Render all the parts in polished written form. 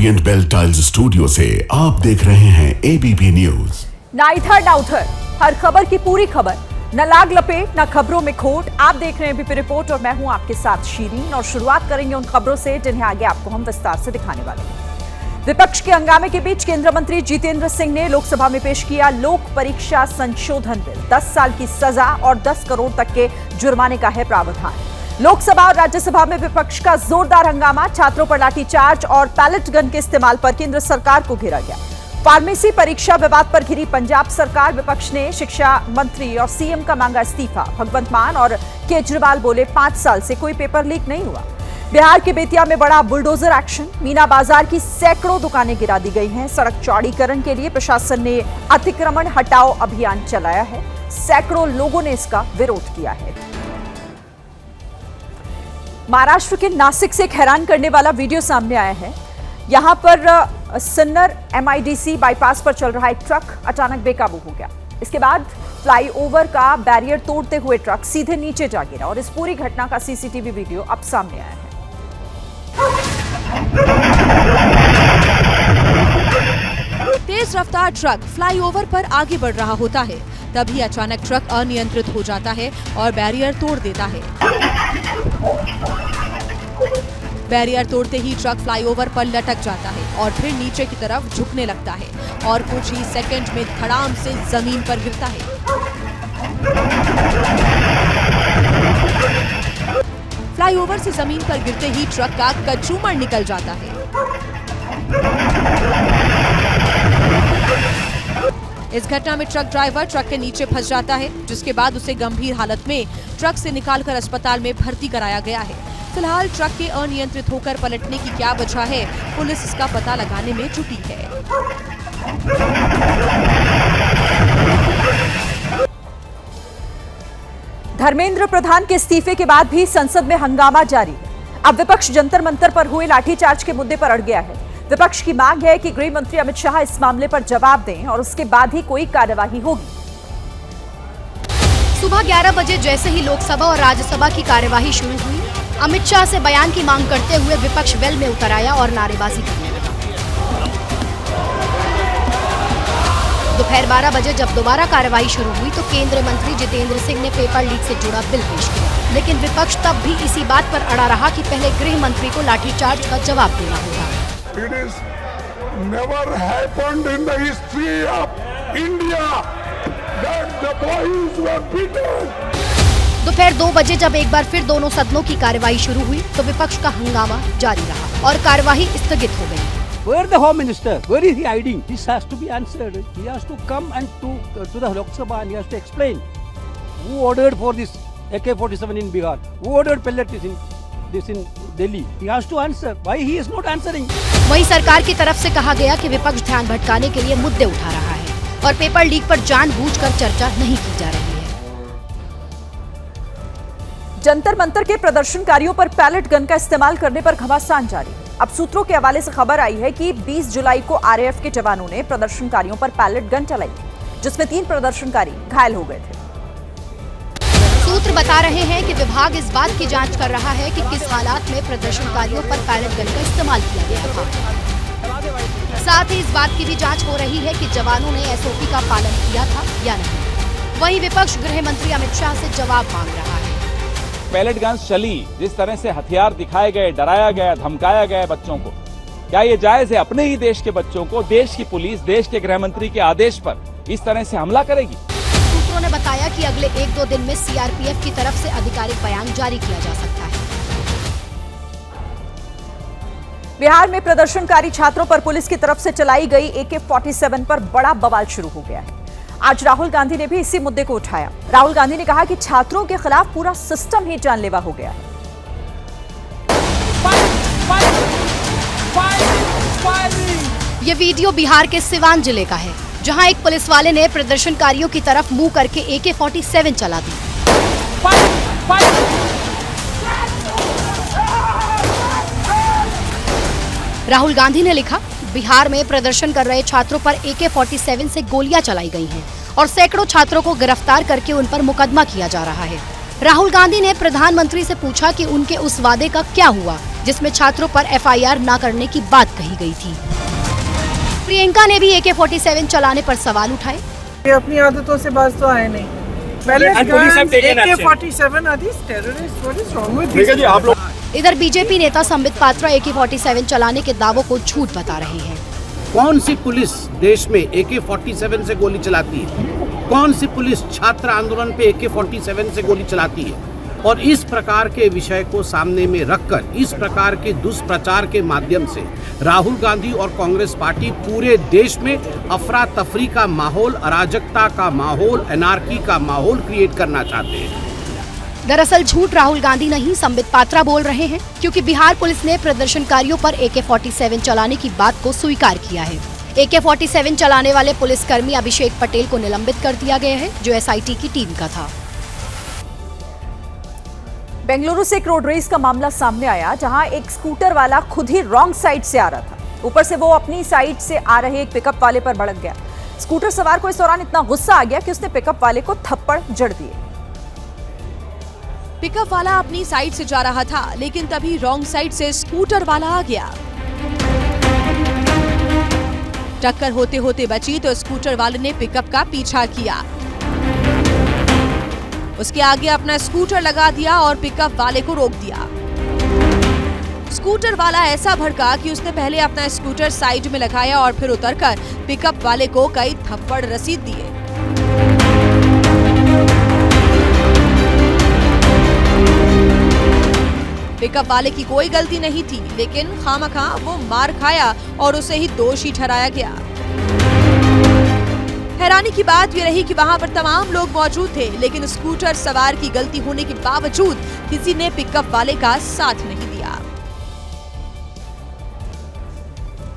Orient bell tiles studio से आप देख रहे हैं एबीपी न्यूज। ना इधर ना उधर, हर खबर की पूरी खबर, न लाग लपेट न खबरों में खोट। आप देख रहे हैं एबीपी रिपोर्ट और मैं हूं आपके साथ शीरीन। और शुरुआत करेंगे उन खबरों से जिन्हें आगे आपको हम विस्तार से दिखाने वाले हैं। विपक्ष के हंगामे के बीच केंद्रीय मंत्री जितेंद्र सिंह ने लोकसभा में पेश किया लोक परीक्षा संशोधन बिल। 10 साल की सजा और 10 करोड़ तक के जुर्माने का है प्रावधान। लोकसभा और राज्यसभा में विपक्ष का जोरदार हंगामा, छात्रों पर लाठीचार्ज और पैलेट गन के इस्तेमाल पर केंद्र सरकार को घेरा गया। फार्मेसी परीक्षा विवाद पर घिरी पंजाब सरकार, विपक्ष ने शिक्षा मंत्री और सीएम का मांगा इस्तीफा। भगवंत मान और केजरीवाल बोले 5 साल से कोई पेपर लीक नहीं हुआ। बिहार के बेतिया में बड़ा बुलडोजर एक्शन, मीना बाजार की सैकड़ों दुकानें गिरा दी गई हैं। सड़क चौड़ीकरण के लिए प्रशासन ने अतिक्रमण हटाओ अभियान चलाया है। सैकड़ों लोगों ने इसका विरोध किया है। महाराष्ट्र के नासिक से एक हैरान करने वाला वीडियो सामने आया है। यहां पर सन्नर एमआईडीसी बाईपास पर चल रहा एक ट्रक अचानक बेकाबू हो गया। इसके बाद फ्लाईओवर का बैरियर तोड़ते हुए ट्रक सीधे नीचे जा गिरा और इस पूरी घटना का सीसीटीवी वीडियो अब सामने आया है। तेज रफ्तार ट्रक फ्लाईओवर पर आगे बढ़ रहा होता है, तभी अचानक ट्रक अनियंत्रित हो जाता है और बैरियर तोड़ देता है। बैरियर तोड़ते ही ट्रक फ्लाईओवर पर लटक जाता है और फिर नीचे की तरफ झुकने लगता है और कुछ ही सेकंड में धड़ाम से जमीन पर गिरता है। फ्लाईओवर से जमीन पर गिरते ही ट्रक का कचूमर निकल जाता है। इस घटना में ट्रक ड्राइवर ट्रक के नीचे फंस जाता है, जिसके बाद उसे गंभीर हालत में ट्रक से निकालकर अस्पताल में भर्ती कराया गया है। फिलहाल ट्रक के अनियंत्रित होकर पलटने की क्या वजह है, पुलिस इसका पता लगाने में जुटी है। धर्मेंद्र प्रधान के इस्तीफे के बाद भी संसद में हंगामा जारी है। अब विपक्ष जंतर मंतर पर हुए लाठीचार्ज के मुद्दे पर अड़ गया है। विपक्ष की मांग है कि गृह मंत्री अमित शाह इस मामले पर जवाब दें और उसके बाद ही कोई कार्यवाही होगी। सुबह 11 बजे जैसे ही लोकसभा और राज्यसभा की कार्यवाही शुरू हुई, अमित शाह से बयान की मांग करते हुए विपक्ष वेल में उतर आया और नारेबाजी करने लगा। दोपहर 12 बजे जब दोबारा कार्यवाही शुरू हुई तो केंद्रीय मंत्री जितेंद्र सिंह ने पेपर लीक से जुड़ा बिल पेश किया, लेकिन विपक्ष तब भी इसी बात पर अड़ा रहा कि पहले गृह मंत्री को लाठीचार्ज का जवाब देना होगा। It is never happened in the history of India that the boys were beaten. दोपहर 2 बजे जब एक बार फिर दोनों सदनों की कार्यवाही शुरू हुई तो विपक्ष का हंगामा जारी रहा और कार्यवाही स्थगित हो गई। Where the Home Minister? Where is he hiding? This has to be answered. He has to come and to the Lok Sabha and he has to explain who ordered for this AK-47 in Bihar, who ordered pellet this in Delhi. He has to answer. Why he is not answering? वहीं सरकार की तरफ से कहा गया कि विपक्ष ध्यान भटकाने के लिए मुद्दे उठा रहा है और पेपर लीक पर जानबूझकर चर्चा नहीं की जा रही है। जंतर मंतर के प्रदर्शनकारियों पर पैलेट गन का इस्तेमाल करने पर घमासान जारी है। अब सूत्रों के हवाले से खबर आई है कि 20 जुलाई को आरएएफ के जवानों ने प्रदर्शनकारियों पर पैलेट गन चलाई थी, जिसमें 3 प्रदर्शनकारी घायल हो गए थे। सूत्र बता रहे हैं कि विभाग इस बात की जांच कर रहा है कि किस हालात में प्रदर्शनकारियों पर पैलेट गन का इस्तेमाल किया गया था। साथ ही इस बात की भी जांच हो रही है कि जवानों ने एसओपी का पालन किया था या नहीं। वहीं विपक्ष गृह मंत्री अमित शाह से जवाब मांग रहा है। पैलेट गन्स चली, जिस तरह से हथियार दिखाए गए, डराया गया, धमकाया गया बच्चों को, क्या ये जायज है अपने ही देश के बच्चों को देश की पुलिस, देश के गृह मंत्री के आदेश पर इस तरह से हमला करेगी? सूत्रों ने बताया कि अगले 1-2 दिन में सीआरपीएफ की तरफ से आधिकारिक बयान जारी किया जा सकता है। बिहार में प्रदर्शनकारी छात्रों पर पुलिस की तरफ से चलाई गई AK-47 पर बड़ा बवाल शुरू हो गया है। आज राहुल गांधी ने भी इसी मुद्दे को उठाया। राहुल गांधी ने कहा कि छात्रों के खिलाफ पूरा सिस्टम ही जानलेवा हो गया है। ये वीडियो बिहार के सिवान जिले का है, जहां एक पुलिस वाले ने प्रदर्शनकारियों की तरफ मुंह करके AK-47 चला दी। राहुल गांधी ने लिखा, बिहार में प्रदर्शन कर रहे छात्रों पर AK-47 से गोलियां चलाई गई हैं और सैकड़ों छात्रों को गिरफ्तार करके उन पर मुकदमा किया जा रहा है। राहुल गांधी ने प्रधानमंत्री से पूछा कि उनके उस वादे का क्या हुआ जिसमें छात्रों पर एफआईआर न करने की बात कही गई थी। प्रियंका ने भी AK-47 चलाने पर सवाल उठाए। ये अपनी आदतों से बाज तो आए नहीं। इधर बीजेपी नेता संबित पात्रा AK-47 चलाने के दावों को झूठ बता रहे हैं। कौन सी पुलिस देश में AK-47 से गोली चलाती है? कौन सी पुलिस छात्र आंदोलन पे AK-47 से गोली चलाती है? और इस प्रकार के विषय को सामने में रखकर इस प्रकार के दुष्प्रचार के माध्यम से राहुल गांधी और कांग्रेस पार्टी पूरे देश में अफरा तफरी का माहौल, अराजकता का माहौल, एनार्की का माहौल क्रिएट करना चाहते हैं। दरअसल झूठ राहुल गांधी नहीं, संबित पात्रा बोल रहे हैं, क्योंकि बिहार पुलिस ने प्रदर्शनकारियों पर AK-47 चलाने की बात को स्वीकार किया है। AK-47 चलाने वाले पुलिसकर्मी अभिषेक पटेल को निलंबित कर दिया गया है, जो SIT की टीम का था। बेंगलुरु से एक रोड रेस का मामला सामने आया, जहां एक स्कूटर वाला खुद ही रॉन्ग साइड से आ रहा था। ऊपर से वो अपनी साइड से आ रहे एक पिकअप वाले पर भड़क गया। स्कूटर सवार को इस दौरान इतना गुस्सा आ गया कि उसने पिकअप वाले को थप्पड़ जड़ दिए। पिकअप वाला अपनी साइड से जा रहा था, लेकिन तभी रॉन्ग साइड से स्कूटर वाला आ गया। टक्कर होते होते बची तो स्कूटर वाले ने पिकअप का पीछा किया, उसके आगे अपना स्कूटर लगा दिया और पिकअप वाले को रोक दिया। स्कूटर वाला ऐसा भड़का कि उसने पहले अपना स्कूटर साइड में लगाया और फिर उतरकर पिकअप वाले को कई थप्पड़ रसीद दिए। पिकअप वाले की कोई गलती नहीं थी, लेकिन खामखा वो मार खाया और उसे ही दोषी ठहराया गया। हैरानी की बात ये रही कि वहां पर तमाम लोग मौजूद थे, लेकिन स्कूटर सवार की गलती होने के बावजूद किसी ने पिकअप वाले का साथ नहीं दिया।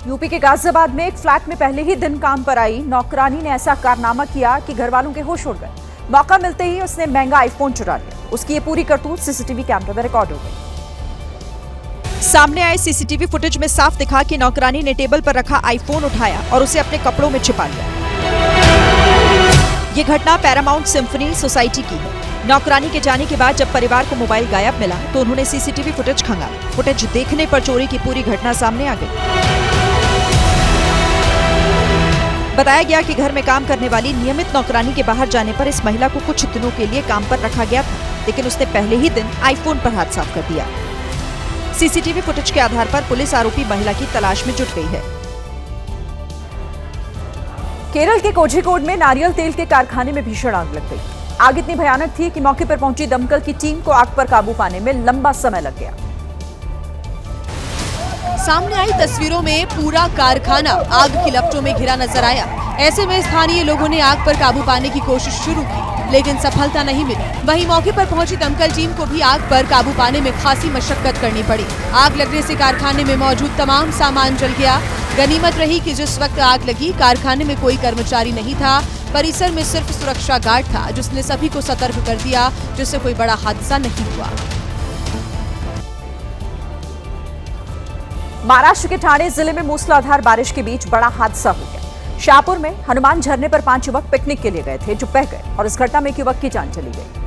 यूपी के गाजियाबाद में एक फ्लैट में पहले ही दिन काम पर आई नौकरानी ने ऐसा कारनामा किया कि घर वालों के होश उड़ गए। मौका मिलते ही उसने महंगा आईफोन चुरा लिया। उसकी ये पूरी करतूत सीसीटीवी कैमरे में रिकॉर्ड हो गई। सामने आए सीसीटीवी फुटेज में साफ दिखा कि नौकरानी ने टेबल पर रखा आईफोन उठाया और उसे अपने कपड़ों में छिपा लिया। ये घटना पैरामाउंट सिम्फनी सोसाइटी की है। नौकरानी के जाने के बाद जब परिवार को मोबाइल गायब मिला तो उन्होंने सीसीटीवी फुटेज खंगाला। फुटेज देखने पर चोरी की पूरी घटना सामने आ गई। बताया गया कि घर में काम करने वाली नियमित नौकरानी के बाहर जाने पर इस महिला को कुछ दिनों के लिए काम पर रखा गया था, लेकिन उसने पहले ही दिन आईफोन पर हाथ साफ कर दिया। सीसीटीवी फुटेज के आधार पर पुलिस आरोपी महिला की तलाश में जुट गई है। केरल के कोझिकोड में नारियल तेल के कारखाने में भीषण आग लग गई। आग इतनी भयानक थी कि मौके पर पहुंची दमकल की टीम को आग पर काबू पाने में लंबा समय लग गया। सामने आई तस्वीरों में पूरा कारखाना आग की लपटों में घिरा नजर आया। ऐसे में स्थानीय लोगों ने आग पर काबू पाने की कोशिश शुरू की, लेकिन सफलता नहीं मिली। वहीं मौके पर पहुंची दमकल टीम को भी आग पर काबू पाने में खासी मशक्कत करनी पड़ी। आग लगने से कारखाने में मौजूद तमाम सामान जल गया। गनीमत रही कि जिस वक्त आग लगी कारखाने में कोई कर्मचारी नहीं था। परिसर में सिर्फ सुरक्षा गार्ड था, जिसने सभी को सतर्क कर दिया, जिससे कोई बड़ा हादसा नहीं हुआ। महाराष्ट्र के ठाणे जिले में मूसलाधार बारिश के बीच बड़ा हादसा हो गया। शाहपुर में हनुमान झरने पर 5 युवक पिकनिक के लिए गए थे, जो बह गए और इस घटना में एक युवक की जान चली गई।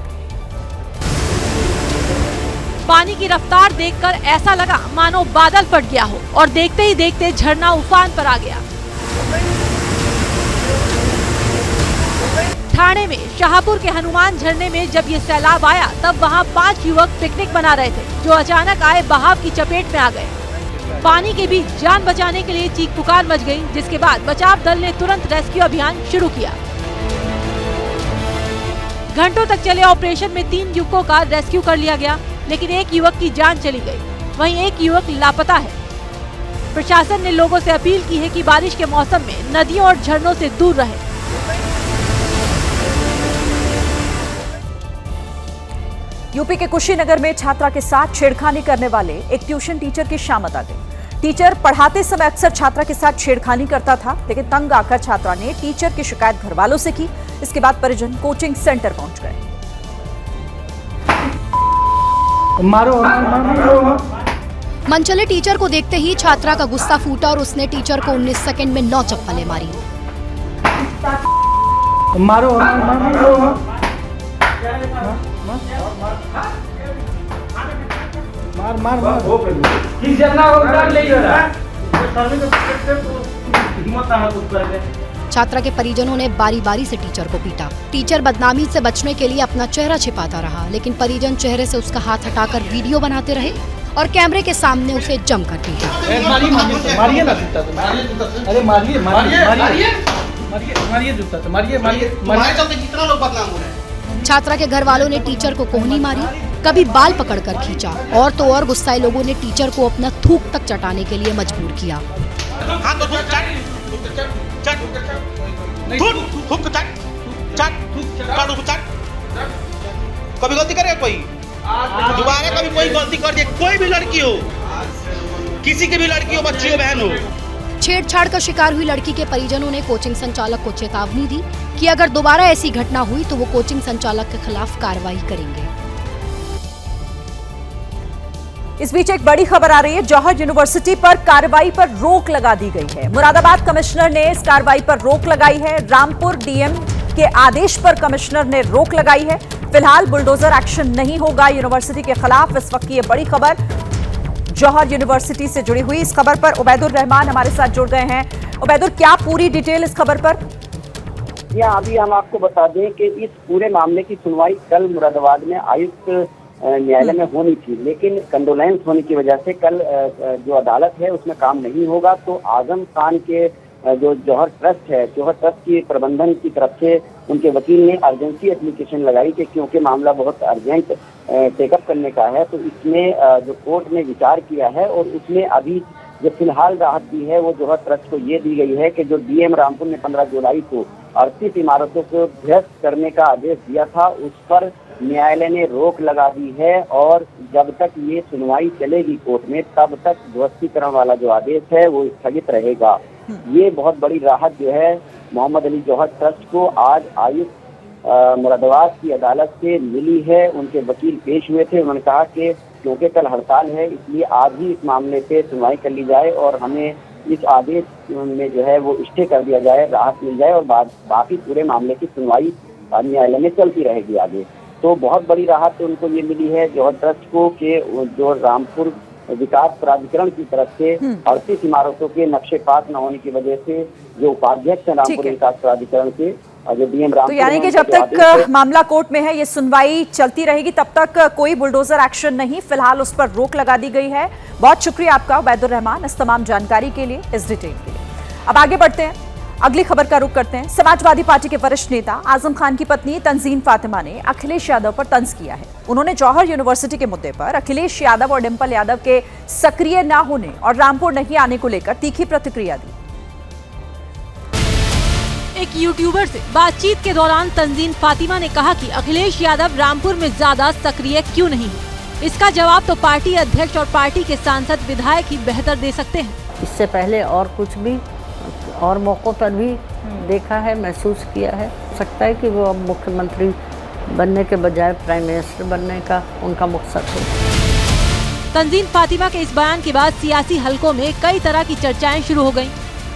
पानी की रफ्तार देखकर ऐसा लगा मानो बादल फट गया हो और देखते ही देखते झरना उफान पर आ गया। ठाणे में शाहपुर के हनुमान झरने में जब ये सैलाब आया तब वहां 5 युवक पिकनिक मना रहे थे, जो अचानक आए बहाव की चपेट में आ गए। पानी के बीच जान बचाने के लिए चीख पुकार मच गई, जिसके बाद बचाव दल ने तुरंत रेस्क्यू अभियान शुरू किया। घंटों तक चले ऑपरेशन में 3 युवकों का रेस्क्यू कर लिया गया, लेकिन एक युवक की जान चली गई। वहीं एक युवक लापता है। प्रशासन ने लोगों से अपील की है कि बारिश के मौसम में नदियों और झरनों से दूर रहें। यूपी के कुशीनगर में छात्रा के साथ छेड़खानी करने वाले एक ट्यूशन टीचर की शामत आ गई। टीचर पढ़ाते समय अक्सर छात्रा के साथ छेड़खानी करता था, लेकिन तंग आकर छात्रा ने टीचर की शिकायत घर वालों से की। इसके बाद परिजन कोचिंग सेंटर पहुंच गए। मनचले टीचर को देखते ही छात्रा का गुस्सा फूटा और उसने टीचर को 19 सेकंड में 9 चप्पलें मारी। छात्रा के परिजनों ने बारी बारी से टीचर को पीटा। टीचर बदनामी से बचने के लिए अपना चेहरा छिपाता रहा, लेकिन परिजन चेहरे से उसका हाथ हटाकर वीडियो बनाते रहे और कैमरे के सामने उसे जमकर पीटा। छात्रा के घर वालों ने टीचर को कोहनी मारी, कभी बाल पकड़कर खींचा और तो और गुस्साए लोगों ने टीचर को अपना थूक तक चटाने के लिए मजबूर किया। कभी गलती करेगा कोई, दोबारा कभी कोई गलती कर दे, कोई भी लड़की हो, किसी की भी लड़की हो, बच्ची हो, बहन हो। छेड़छाड़ का शिकार हुई लड़की के परिजनों ने कोचिंग संचालक को चेतावनी दी कि अगर दोबारा ऐसी घटना हुई तो वो कोचिंग संचालक के खिलाफ कार्रवाई करेंगे। इस बीच एक बड़ी खबर आ रही है। जौहर यूनिवर्सिटी पर कार्रवाई पर रोक लगा दी गई है। मुरादाबाद कमिश्नर ने इस कार्रवाई पर रोक लगाई है। रामपुर डीएम के आदेश पर कमिश्नर ने रोक लगाई है। फिलहाल बुलडोजर एक्शन नहीं होगा यूनिवर्सिटी के खिलाफ। इस वक्त की ये बड़ी खबर जौहर यूनिवर्सिटी से जुड़ी हुई। इस खबर पर उबैदुर रहमान हमारे साथ जुड़ गए हैं। उबैदुर, क्या पूरी डिटेल इस खबर पर? जी अभी हम आपको बता दें कि इस पूरे मामले की सुनवाई कल मुरादाबाद में आयुक्त न्यायालय में होनी थी, लेकिन कंडोलेंस होने की वजह से कल जो अदालत है उसमें काम नहीं होगा। तो आजम खान के जो जौहर ट्रस्ट है, जौहर ट्रस्ट की प्रबंधन की तरफ से उनके वकील ने अर्जेंसी एप्लीकेशन लगाई कि क्योंकि मामला बहुत अर्जेंट टेकअप करने का है, तो इसमें जो कोर्ट ने विचार किया है और उसमें अभी जो फिलहाल राहत दी है वो जौहर ट्रस्ट को ये दी गई है कि जो डीएम रामपुर ने 15 जुलाई को 38 इमारतों को ध्वस्त करने का आदेश दिया था, उस पर न्यायालय ने रोक लगा दी है और जब तक ये सुनवाई चलेगी कोर्ट में तब तक ध्वस्तीकरण वाला जो आदेश है वो स्थगित रहेगा। ये बहुत बड़ी राहत जो है मोहम्मद अली जौहर ट्रस्ट को आज आयुक्त मुरादाबाद की अदालत से मिली है। उनके वकील पेश हुए थे, उन्होंने कहा कि क्योंकि कल हड़ताल है इसलिए आज ही इस मामले पे सुनवाई कर ली जाए और हमें इस आदेश में जो है वो स्टे कर दिया जाए, राहत मिल जाए और बाकी पूरे मामले की सुनवाई न्यायालय में चलती रहेगी आगे। तो बहुत बड़ी राहत उनको ये मिली है जौहर ट्रस्ट को कि जो रामपुर विकास प्राधिकरण की तरफ से 38 इमारतों के नक्शे पास न होने की वजह से जो उपाध्यक्ष है रामपुर विकास प्राधिकरण के जो डीएम रामपुर, तो यानी कि जब तक मामला कोर्ट में है ये सुनवाई चलती रहेगी तब तक कोई बुलडोजर एक्शन नहीं, फिलहाल उस पर रोक लगा दी गई है। बहुत शुक्रिया आपका उबैदुर रहमान इस तमाम जानकारी के लिए, इस डिटेल के लिए। अब आगे बढ़ते हैं, अगली खबर का रुख करते हैं। समाजवादी पार्टी के वरिष्ठ नेता आजम खान की पत्नी तंजीन फातिमा ने अखिलेश यादव पर तंज किया है। उन्होंने जौहर यूनिवर्सिटी के मुद्दे पर अखिलेश यादव और डिंपल यादव के सक्रिय न होने और रामपुर नहीं आने को लेकर तीखी प्रतिक्रिया दी। एक यूट्यूबर से बातचीत के दौरान तंजीन फातिमा ने कहा कि अखिलेश यादव रामपुर में ज्यादा सक्रिय क्यों नहीं है। इसका जवाब तो पार्टी अध्यक्ष और पार्टी के सांसद विधायक ही बेहतर दे सकते हैं। इससे पहले और कुछ भी और मौकों पर भी देखा है, महसूस किया है। सकता है कि वो अब मुख्यमंत्री बनने के बजाय प्राइम मिनिस्टर बनने का उनका मकसद हो। तंजीन फातिमा के इस बयान के बाद सियासी हलकों में कई तरह की चर्चाएं शुरू हो गईं।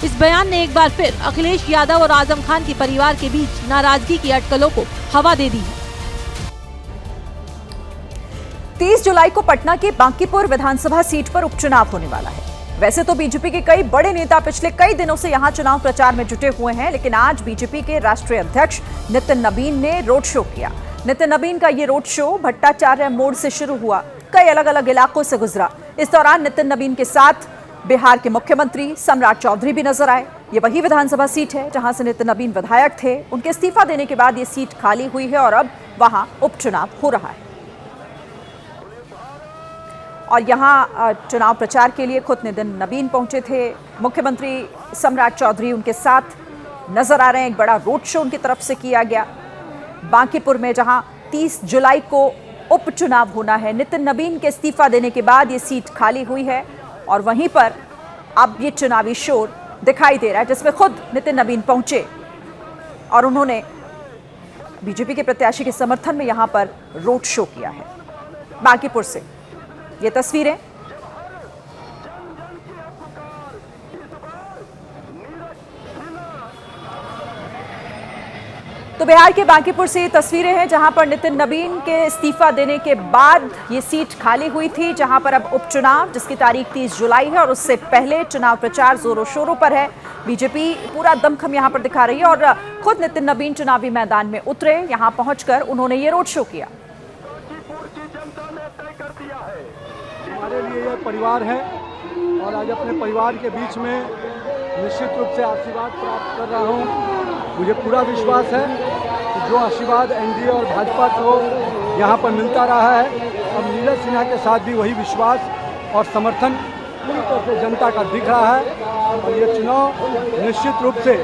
इस बयान ने एक बार फिर अखिलेश यादव और आजम खान के परिवार के बीच नाराजगी की अटकलों को हवा दे दी है। 30 जुलाई को पटना के बांकीपुर विधानसभा सीट पर उपचुनाव होने वाला है। वैसे तो बीजेपी के कई बड़े नेता पिछले कई दिनों से यहां चुनाव प्रचार में जुटे हुए हैं, लेकिन आज बीजेपी के राष्ट्रीय अध्यक्ष नितिन नबीन ने रोड शो किया। नितिन नबीन का ये रोड शो भट्टाचार्य मोड़ से शुरू हुआ, कई अलग अलग इलाकों से गुजरा। इस दौरान नितिन नबीन के साथ बिहार के मुख्यमंत्री सम्राट चौधरी भी नजर आए। ये वही विधानसभा सीट है जहां से नितिन नबीन विधायक थे। उनके इस्तीफा देने के बाद ये सीट खाली हुई है और अब वहां उपचुनाव हो रहा है। और यहाँ चुनाव प्रचार के लिए खुद नितिन नबीन पहुंचे थे। मुख्यमंत्री सम्राट चौधरी उनके साथ नजर आ रहे हैं। एक बड़ा रोड शो उनकी तरफ से किया गया बांकीपुर में, जहां 30 जुलाई को उपचुनाव होना है। नितिन नबीन के इस्तीफा देने के बाद ये सीट खाली हुई है और वहीं पर अब ये चुनावी शोर दिखाई दे रहा है, जिसमें खुद नितिन नबीन पहुंचे और उन्होंने बीजेपी के प्रत्याशी के समर्थन में यहां पर रोड शो किया है। बांकीपुर से ये तस्वीरें। तो बिहार के बांकीपुर से ये तस्वीरें हैं जहां पर नितिन नवीन के इस्तीफा देने के बाद ये सीट खाली हुई थी, जहां पर अब उपचुनाव जिसकी तारीख 30 जुलाई है और उससे पहले चुनाव प्रचार जोरों शोरों पर है। बीजेपी पूरा दमखम यहां पर दिखा रही है और खुद नितिन नवीन चुनावी मैदान में उतरे। यहां पहुंचकर उन्होंने ये रोड शो किया। हमारे लिए यह परिवार है और आज अपने परिवार के बीच में निश्चित रूप से आशीर्वाद प्राप्त कर रहा हूं। मुझे पूरा विश्वास है कि जो आशीर्वाद एनडीए और भाजपा को यहां पर मिलता रहा है, अब नीरज सिन्हा के साथ भी वही विश्वास और समर्थन पूरी तरह से जनता का दिख रहा है। और ये चुनाव निश्चित रूप से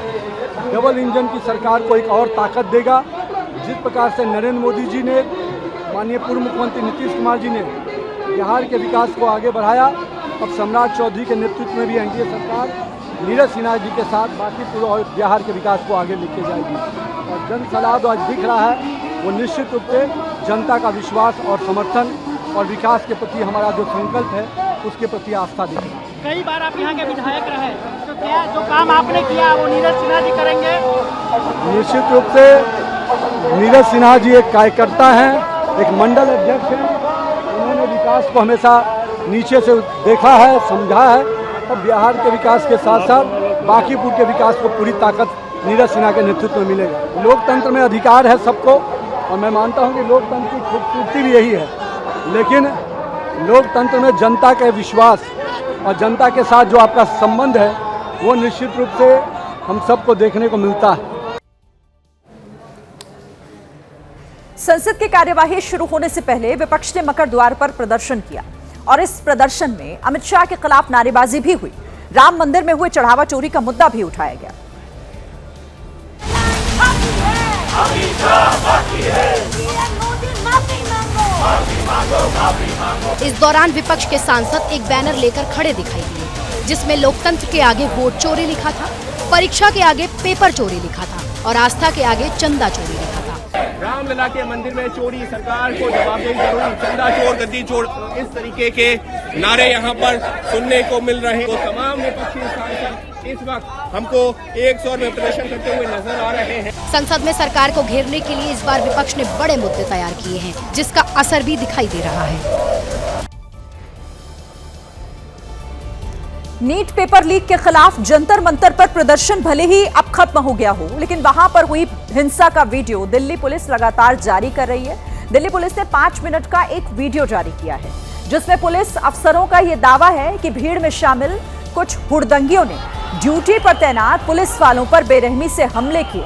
डबल इंजन की सरकार को एक और ताकत देगा। जिस प्रकार से नरेंद्र मोदी जी ने, माननीय पूर्व मुख्यमंत्री नीतीश कुमार जी ने बिहार के विकास को आगे बढ़ाया, अब सम्राट चौधरी के नेतृत्व में भी एनडीए सरकार नीरज सिन्हा जी के साथ बांकीपुर और बिहार के विकास को आगे लेके जाएगी। और जन सलाह आज दिख रहा है वो निश्चित रूप से जनता का विश्वास और समर्थन और विकास के प्रति हमारा जो संकल्प है उसके प्रति आस्था दिख रहा है। कई बार आप यहाँ के विधायक रहे, तो क्या जो काम आपने किया वो नीरज सिन्हा जी करेंगे? निश्चित रूप से नीरज सिन्हा जी एक कार्यकर्ता हैं, एक मंडल अध्यक्ष हैं। उन्होंने विकास को हमेशा नीचे से देखा है, समझा है और बिहार के विकास के साथ साथ बांकीपुर के विकास को पूरी ताकत नीरज सिन्हा के नेतृत्व में मिलेगा। लोकतंत्र में अधिकार है सबको और मैं मानता हूं कि लोकतंत्र की खूबसूरती भी यही है, लेकिन लोकतंत्र में जनता का विश्वास और जनता के साथ जो आपका संबंध है वो निश्चित रूप से हम सबको देखने को मिलता है। संसद की कार्यवाही शुरू होने से पहले विपक्ष ने मकर द्वार पर प्रदर्शन किया और इस प्रदर्शन में अमित शाह के खिलाफ नारेबाजी भी हुई। राम मंदिर में हुए चढ़ावा चोरी का मुद्दा भी उठाया गया। इस दौरान विपक्ष के सांसद एक बैनर लेकर खड़े दिखाई दिए, जिसमें लोकतंत्र के आगे वोट चोरी लिखा था, परीक्षा के आगे पेपर चोरी लिखा था और आस्था के आगे चंदा चोरी लिखा था। रामलला के मंदिर में चोरी, सरकार को जवाबदेही जरूरी, चंदा चोर, गद्दी चोर, इस तरीके के नारे यहाँ पर सुनने को मिल रहे हैं। तो तमाम विपक्षी सांसद इस वक्त हमको एक स्वर में प्रदर्शन करते हुए नजर आ रहे हैं। संसद में सरकार को घेरने के लिए इस बार विपक्ष ने बड़े मुद्दे तैयार किए हैं, जिसका असर भी दिखाई दे रहा है। नीट पेपर लीक के खिलाफ जंतर मंतर पर प्रदर्शन भले ही अब खत्म हो गया हो, लेकिन वहां पर हुई हिंसा का वीडियो दिल्ली पुलिस लगातार जारी कर रही है। दिल्ली पुलिस ने 5 मिनट का एक वीडियो जारी किया है, जिसमें पुलिस अफसरों का यह दावा है कि भीड़ में शामिल कुछ हुड़दंगियों ने ड्यूटी पर तैनात पुलिस वालों पर बेरहमी से हमले किए,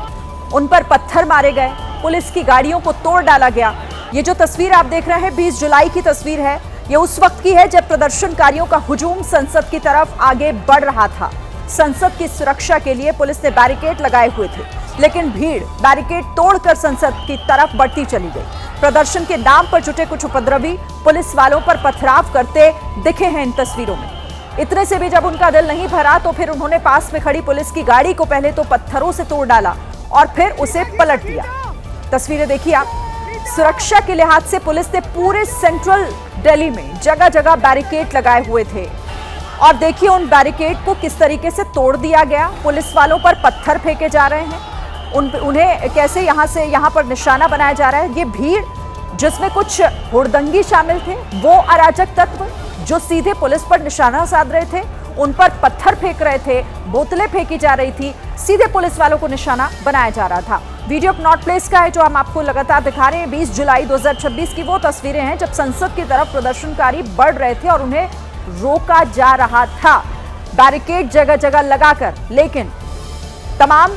उन पर पत्थर मारे गए, पुलिस की गाड़ियों को तोड़ डाला गया। ये जो तस्वीर आप देख रहे हैं 20 जुलाई की तस्वीर है। ये उस वक्त की है जब प्रदर्शनकारियों का हुजूम संसद की तरफ आगे बढ़ रहा था। संसद की सुरक्षा के लिए पुलिस ने बैरिकेड लगाए हुए थे, लेकिन भीड़ बैरिकेड तोड़कर संसद की तरफ बढ़ती चली गई। प्रदर्शन के नाम पर जुटे कुछ उपद्रवी पुलिस वालों पर पथराव करते दिखे हैं इन तस्वीरों में। इतने से भी जब उनका दिल नहीं भरा तो फिर उन्होंने पास में खड़ी पुलिस की गाड़ी को पहले तो पत्थरों से तोड़ डाला और फिर उसे पलट दिया। तस्वीरें देखिए आप। सुरक्षा के लिहाज से पुलिस ने पूरे सेंट्रल दिल्ली में जगह जगह बैरिकेड लगाए हुए थे और देखिए उन बैरिकेड को किस तरीके से तोड़ दिया गया। पुलिस वालों पर पत्थर फेंके जा रहे हैं, उन्हें कैसे यहाँ पर निशाना बनाया जा रहा है। ये भीड़ जिसमें कुछ हुड़दंगी शामिल थे, वो अराजक तत्व जो सीधे पुलिस पर निशाना साध रहे थे, उन पर पत्थर फेंक रहे थे, बोतलें फेंकी जा रही थी, सीधे पुलिस वालों को निशाना बनाया जा रहा था। वीडियो कनॉट प्लेस का है जो हम आपको लगातार दिखा रहे हैं। 20 जुलाई 2026 की वो तस्वीरें हैं जब संसद की तरफ प्रदर्शनकारी बढ़ रहे थे और उन्हें रोका जा रहा था बैरिकेड जगह जगह लगाकर। लेकिन तमाम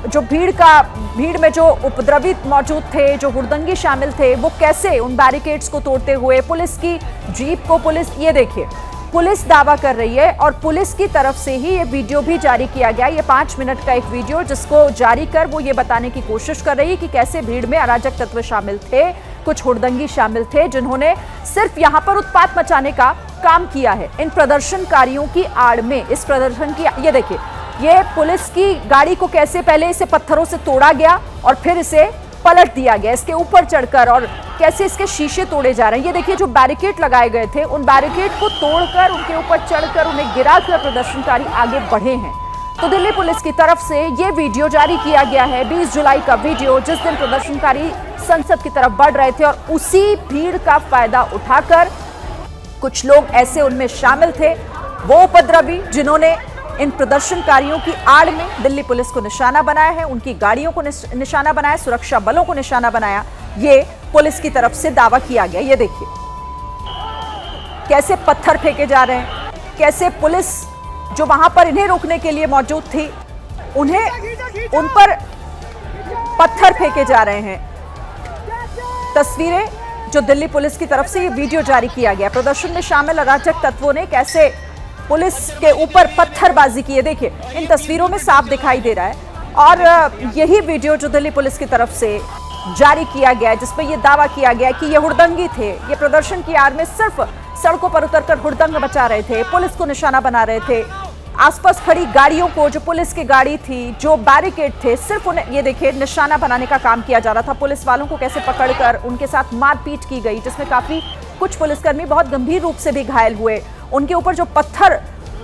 जो भीड़ में जो उपद्रवी मौजूद थे, जो हुड़दंगी शामिल थे, वो कैसे उन बैरिकेड्स को तोड़ते हुए पुलिस की जीप को ये देखिए पुलिस दावा कर रही है और पुलिस की तरफ से ही ये वीडियो भी जारी किया गया। ये 5 मिनट का एक वीडियो जिसको जारी कर वो ये बताने की कोशिश कर रही है कि कैसे भीड़ में अराजक तत्व शामिल थे, कुछ हुड़दंगी शामिल थे जिन्होंने सिर्फ यहाँ पर उत्पात मचाने का काम किया है। इन प्रदर्शनकारियों की आड़ में इस प्रदर्शन की ये देखिए, ये पुलिस की गाड़ी को कैसे पहले इसे पत्थरों से तोड़ा गया और फिर इसे पलट दिया गया इसके ऊपर चढ़कर, और कैसे इसके शीशे तोड़े जा रहे हैं। ये देखिए जो बैरिकेड लगाए गए थे उन बैरिकेड को तोड़कर उनके ऊपर चढ़कर उन्हें गिराकर प्रदर्शनकारी आगे बढ़े हैं। तो दिल्ली पुलिस की तरफ से ये वीडियो जारी किया गया है, 20 जुलाई का वीडियो, जिस दिन प्रदर्शनकारी संसद की तरफ बढ़ रहे थे और उसी भीड़ का फायदा उठाकर कुछ लोग ऐसे उनमें शामिल थे, वो उपद्रवी जिन्होंने इन प्रदर्शनकारियों की आड़ में दिल्ली पुलिस को निशाना बनाया है, उनकी गाड़ियों को निशाना बनाया, सुरक्षा बलों को निशाना बनाया। ये पुलिस की तरफ से दावा किया गया। ये देखिए कैसे पत्थर फेंके जा रहे हैं, कैसे पुलिस जो वहां पर इन्हें रोकने के लिए मौजूद थी उन पर पत्थर फेंके जा रहे हैं। तस्वीरें जो दिल्ली पुलिस की तरफ से ये वीडियो जारी किया गया, प्रदर्शन में शामिल अराजक तत्वों ने कैसे पुलिस के ऊपर पत्थरबाजी की है, देखिए इन तस्वीरों में साफ दिखाई दे रहा है। और यही वीडियो जो दिल्ली पुलिस की तरफ से जारी किया गया है, जिसमें यह दावा किया गया है कि ये हुड़दंगी थे, ये प्रदर्शन की आड़ में सिर्फ सड़कों पर उतरकर हुड़दंग मचा रहे थे, पुलिस को निशाना बना रहे थे, आसपास खड़ी गाड़ियों को, जो पुलिस की गाड़ी थी, जो बैरिकेड थे, सिर्फ उन्हें ये देखिए निशाना बनाने का काम किया जा रहा था। पुलिस वालों को कैसे पकड़कर उनके साथ मारपीट की गई, जिसमें काफी कुछ पुलिसकर्मी बहुत गंभीर रूप से भी घायल हुए। उनके ऊपर जो पत्थर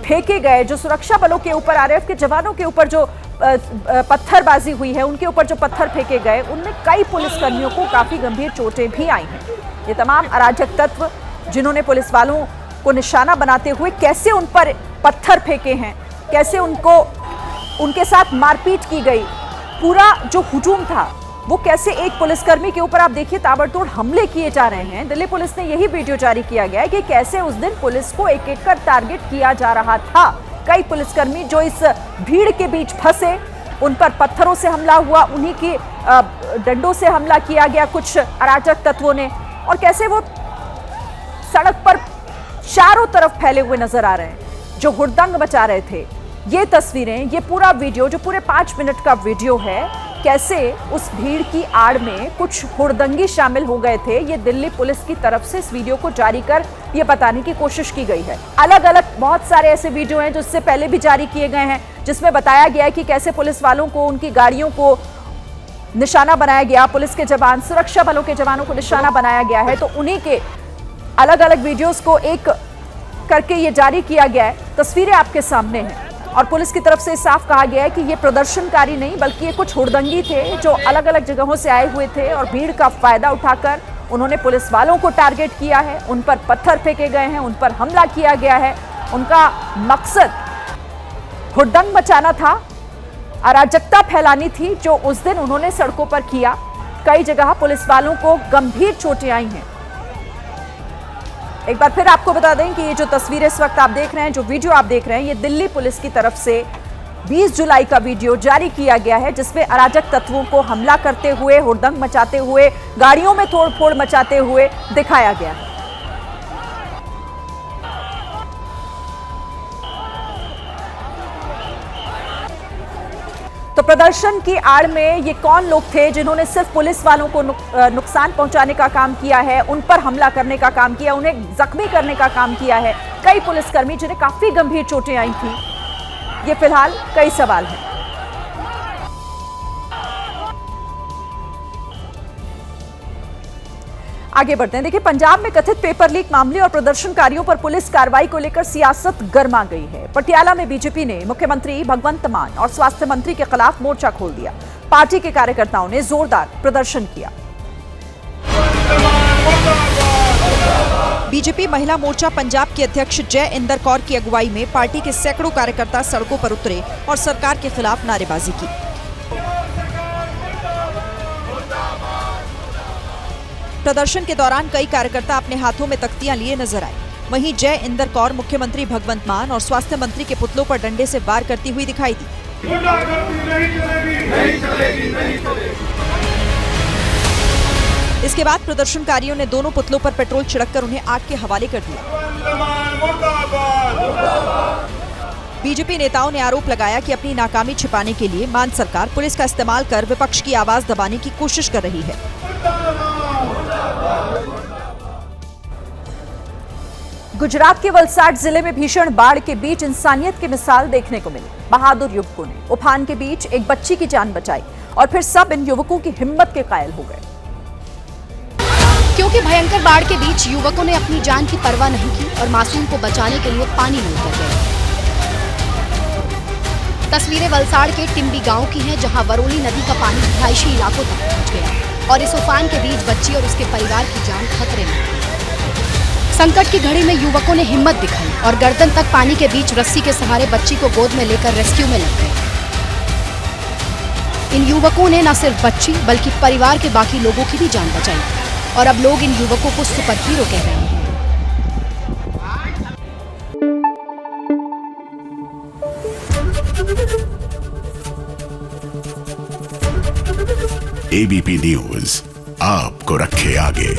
फेंके गए, जो सुरक्षा बलों के ऊपर, आरएएफ के जवानों के ऊपर जो पत्थरबाजी हुई है, उनके ऊपर जो पत्थर फेंके गए, उनमें कई पुलिसकर्मियों को काफी गंभीर चोटें भी आई हैं। ये तमाम अराजक तत्व जिन्होंने पुलिस वालों को निशाना बनाते हुए कैसे उन पर पत्थर फेंके हैं, कैसे उनके साथ मारपीट की गई, पूरा जो हुजूम था वो कैसे एक पुलिसकर्मी के ऊपर आप देखिए ताबड़तोड़ हमले किए जा रहे हैं। दिल्ली पुलिस ने यही वीडियो जारी किया गया है कि कैसे उस दिन पुलिस को एक एक कर टारगेट किया जा रहा था। कई पुलिसकर्मी जो इस भीड़ के बीच फंसे, उन पर पत्थरों से हमला हुआ, उन्हीं की डंडों से हमला किया गया कुछ अराजक तत्वों ने, और कैसे वो सड़क पर चारों तरफ फैले हुए नजर आ रहे हैं, जो हुड़दंग मचा रहे थे। ये तस्वीरें, ये पूरा वीडियो जो पूरे 5 मिनट का वीडियो है, कैसे उस भीड़ की आड़ में कुछ हुड़दंगी शामिल हो गए थे, ये दिल्ली पुलिस की तरफ से इस वीडियो को जारी कर ये बताने की कोशिश की गई है। अलग अलग बहुत सारे ऐसे वीडियो हैं जो इससे पहले भी जारी किए गए हैं, जिसमें बताया गया है कि कैसे पुलिस वालों को, उनकी गाड़ियों को निशाना बनाया गया, पुलिस के जवान, सुरक्षा बलों के जवानों को निशाना बनाया गया है। तो उन्हीं के अलग अलग वीडियोस को एक करके ये जारी किया गया है। तस्वीरें आपके सामने हैं और पुलिस की तरफ से साफ कहा गया है कि ये प्रदर्शनकारी नहीं बल्कि ये कुछ हुड़दंगी थे जो अलग अलग जगहों से आए हुए थे और भीड़ का फायदा उठाकर उन्होंने पुलिस वालों को टारगेट किया है, उन पर पत्थर फेंके गए हैं, उन पर हमला किया गया है। उनका मकसद हुड़दंग मचाना था, अराजकता फैलानी थी, जो उस दिन उन्होंने सड़कों पर किया। कई जगह पुलिस वालों को गंभीर चोटें आई हैं। एक बार फिर आपको बता दें कि ये जो तस्वीरें इस वक्त आप देख रहे हैं, जो वीडियो आप देख रहे हैं, ये दिल्ली पुलिस की तरफ से 20 जुलाई का वीडियो जारी किया गया है, जिसमें अराजक तत्वों को हमला करते हुए, हुड़दंग मचाते हुए, गाड़ियों में तोड़फोड़ मचाते हुए दिखाया गया है। तो प्रदर्शन की आड़ में ये कौन लोग थे जिन्होंने सिर्फ पुलिस वालों को नुकसान पहुंचाने का काम किया है, उन पर हमला करने का काम किया, उन्हें जख्मी करने का काम किया है। कई पुलिसकर्मी जिन्हें काफी गंभीर चोटें आई थी, ये फिलहाल कई सवाल हैं। आगे बढ़ते हैं। देखिए, पंजाब में कथित पेपर लीक मामले और प्रदर्शनकारियों पर पुलिस कार्रवाई को लेकर सियासत गर्मा गई है। पटियाला में बीजेपी ने मुख्यमंत्री भगवंत मान और स्वास्थ्य मंत्री के खिलाफ मोर्चा खोल दिया। पार्टी के कार्यकर्ताओं ने जोरदार प्रदर्शन किया। बीजेपी महिला मोर्चा पंजाब के अध्यक्ष जय इंदर कौर की अगुवाई में पार्टी के सैकड़ों कार्यकर्ता सड़कों पर उतरे और सरकार के खिलाफ नारेबाजी की। प्रदर्शन के दौरान कई कार्यकर्ता अपने हाथों में तख्तियां लिए नजर आए। वहीं जय इंदर कौर मुख्यमंत्री भगवंत मान और स्वास्थ्य मंत्री के पुतलों पर डंडे से वार करती हुई दिखाई दी। इसके बाद प्रदर्शनकारियों ने दोनों पुतलों पर पेट्रोल छिड़ककर उन्हें आग के हवाले कर दिया। बीजेपी नेताओं ने आरोप लगाया कि अपनी नाकामी छिपाने के लिए मान सरकार पुलिस का इस्तेमाल कर विपक्ष की आवाज दबाने की कोशिश कर रही है। गुजरात के वलसाड जिले में भीषण बाढ़ के बीच इंसानियत की मिसाल देखने को मिली। बहादुर युवकों ने उफान के बीच एक बच्ची की जान बचाई और फिर सब इन युवकों की हिम्मत के कायल हो गए। क्योंकि भयंकर बाढ़ के बीच युवकों ने अपनी जान की परवाह नहीं की और मासूम को बचाने के लिए पानी में उतर गए। तस्वीरें वलसाड़ के टिम्बी गांव की हैं, जहां वरोली नदी का पानी रिहायशी इलाकों तक पहुंच गया और इस उफान के बीच बच्ची और उसके परिवार की जान खतरे में। संकट की घड़ी में युवकों ने हिम्मत दिखाई और गर्दन तक पानी के बीच रस्सी के सहारे बच्ची को गोद में लेकर रेस्क्यू में लग गए। इन युवकों ने न सिर्फ बच्ची बल्कि परिवार के बाकी लोगों की भी जान बचाई और अब लोग इन युवकों को सुपर हीरो कह रहे हैं। एबीपी न्यूज आपको रखे आगे।